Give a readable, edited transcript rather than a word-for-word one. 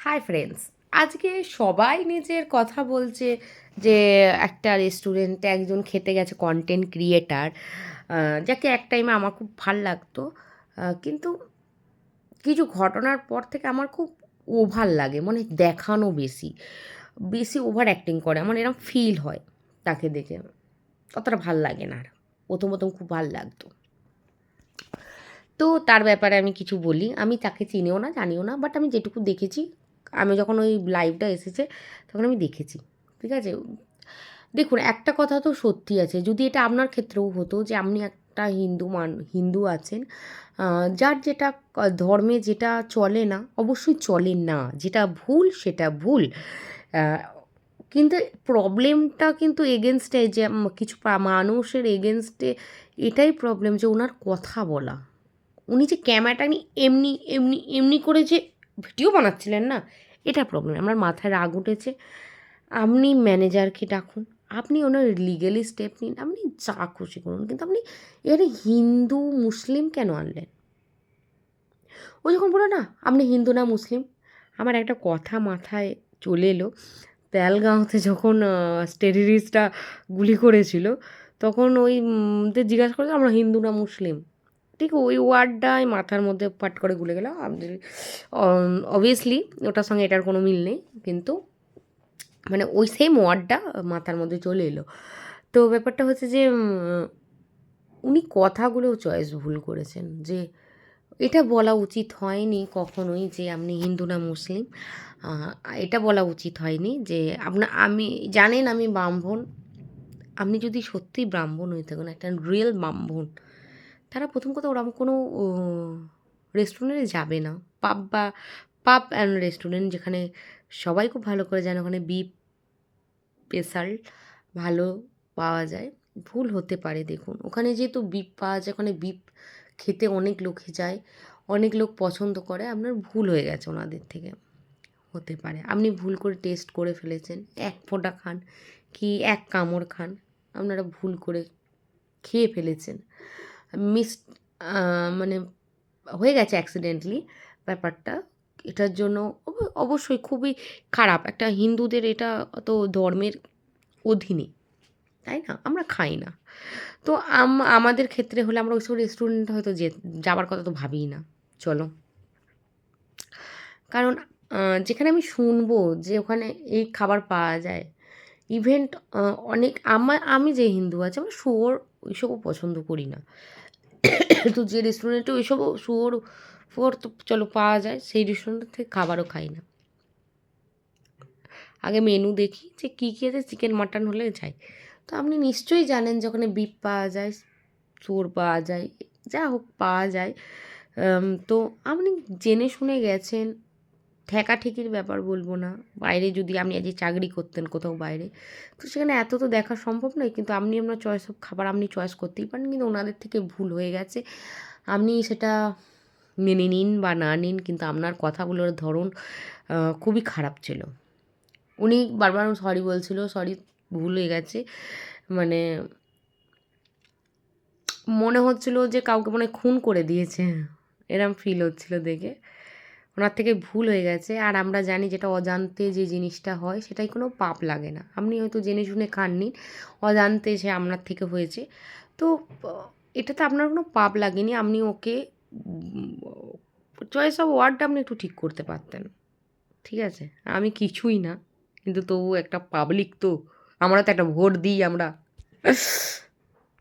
Hi friends, আজকে সবাই নিজের কথা বলছে যে একটা রেস্টুরেন্টে একজন খেতে গেছে কন্টেন্ট ক্রিয়েটার, যাকে এক টাইমে আমার খুব ভাল লাগতো, কিন্তু কিছু ঘটনার পর থেকে আমার খুব ওভার লাগে, মানে দেখানো বেশি বেশি ওভার অ্যাক্টিং করে, আমার এরকম ফিল হয় তাকে দেখে। অতটা ভাল লাগে না আর। প্রথম প্রথম খুব ভাল লাগতো। তো তার ব্যাপারে আমি কিছু বলি। আমি তাকে চিনিও না, জানিও না, বাট আমি যেটুকু দেখেছি, আমি যখন ওই লাইভটা এসেছে তখন আমি দেখেছি। ঠিক আছে? দেখুন, একটা কথা তো সত্যি আছে, যদি এটা আপনার ক্ষেত্রেও হতো যে আপনি একটা হিন্দু আছেন, যার যেটা ধর্মে যেটা চলে না, অবশ্যই চলে না। যেটা ভুল সেটা ভুল। আ কিন্তু প্রবলেমটা কিন্তু এগেইনস্টে যে কিছু মানুষের এগেইনস্টে এটাই প্রবলেম যে ওনার কথা বলা। উনি যে ক্যামেরাটা নিয়ে এমনি, এমনি, এমনি করে যে ভিডিও বানাচ্ছিলেন না, এটা প্রবলেম। আমার মাথায় রাগ উঠেছে। আপনি ম্যানেজারকে ডাকুন, আপনি ওনার লিগ্যালি স্টেপ নিন, আপনি যা খুশি করুন। কিন্তু আপনি এখানে হিন্দু, মুসলিম কেন আনলেন? ও যখন বলল না, আপনি হিন্দু না মুসলিম, আমার একটা কথা মাথায় চলে এলো। পেহেলগাঁওতে যখন টেররিস্টরা গুলি করেছিল, তখন ওই দের জিজ্ঞাসা করেছে আমরা হিন্দু না মুসলিম। ঠিক ওই ওয়ার্ডটাই মাথার মধ্যে পাট করে গুলে গেল। অবভিয়াসলি ওটার সঙ্গে এটার কোনো মিল নেই, কিন্তু মানে ওই সেম ওয়ার্ডটা মাথার মধ্যে চলে এলো। তো ব্যাপারটা হচ্ছে যে উনি কথাগুলোও চয়েস ভুল করেছেন, যে এটা বলা উচিত হয়নি কখনোই যে আপনি হিন্দু না মুসলিম। এটা বলা উচিত হয়নি যে আমি জানেন আমি ব্রাহ্মণ। আপনি যদি সত্যিই ব্রাহ্মণ হয়ে থাকেন, একটা রিয়েল ব্রাহ্মণ, তারা প্রথম কথা ওরকম কোনো রেস্টুরেন্টে যাবে না। বা পাব অ্যান্ড রেস্টুরেন্ট, যেখানে সবাই খুব ভালো করে জানে ওখানে বিফ স্পেশাল ভালো পাওয়া যায়। ভুল হতে পারে, দেখুন ওখানে যেহেতু বিফ পাওয়া যায়, ওখানে বিফ খেতে অনেক লোকই যায়, অনেক লোক পছন্দ করে। আপনার ভুল হয়ে গেছে ওনাদের থেকে, হতে পারে আপনি ভুল করে টেস্ট করে ফেলেছেন। এক ফোঁটা খান কি এক কামড় খান, আপনারা ভুল করে খেয়ে ফেলেছেন। মিস মানে হয়ে গেছে অ্যাক্সিডেন্টালি ব্যাপারটা। এটার জন্য অবশ্যই খুবই খারাপ। একটা হিন্দুদের এটা তো ধর্মের অধীনে, তাই না? আমরা খাই না। তো আমাদের ক্ষেত্রে হলে আমরা ওইসব রেস্টুরেন্টে হয়তো যাবার কথা তো ভাবিই না। চলো। কারণ যেখানে আমি শুনবো যে ওখানে এই খাবার পাওয়া যায়, ইভেন্ট অনেক আমি যে হিন্দু আছি, আমরা শুয়োর ওইসবও পছন্দ করি না। তো যে রেস্টুরেন্টে ওইসবও শুয়োর তো চলো পাওয়া যায়, সেই রেস্টুরেন্ট থেকে খাবারও খাই না। আগে মেনু দেখি যে কী কী আছে, চিকেন মাটন হলে যাই। তো আপনি নিশ্চয়ই জানেন যে ওখানে বিফ পাওয়া যায়, শুয়োর পাওয়া যায়, যা হোক পাওয়া যায়। তো আপনি জেনে শুনে গেছেন, ঠেকাঠেকির ব্যাপার বলবো না। বাইরে যদি আপনি আজকে চাকরি করতেন কোথাও বাইরে, তো সেখানে এত তো দেখা সম্ভব নয়, কিন্তু আপনার চয়েস অফ খাবার আপনি চয়েস করতেই পারেন। কিন্তু ওনাদের থেকে ভুল হয়ে গেছে, আপনি সেটা মেনে নিন বা না নিন, কিন্তু আপনার কথাগুলোর ধরন খুবই খারাপ ছিল। উনি বারবার সরি বলছিল, সরি ভুল হয়ে গেছে, মানে মনে হচ্ছিল যে কাউকে মনে হয় খুন করে দিয়েছে, এরম ফিল হচ্ছিল দেখে। ওনার থেকে ভুল হয়ে গেছে। আর আমরা জানি যেটা অজান্তে যে জিনিসটা হয় সেটাই কোনো পাপ লাগে না। আপনি হয়তো জেনে শুনে খাননি, অজান্তে সে আপনার থেকে হয়েছে, তো এটাতে আপনার কোনো পাপ লাগেনি। আপনি ওকে চয়েস অফ ওয়ার্ডটা আপনি একটু ঠিক করতে পারতেন। ঠিক আছে? আমি কিছুই না, কিন্তু তবু একটা পাবলিক তো, আমরা তো একটা ভোট দিই আমরা।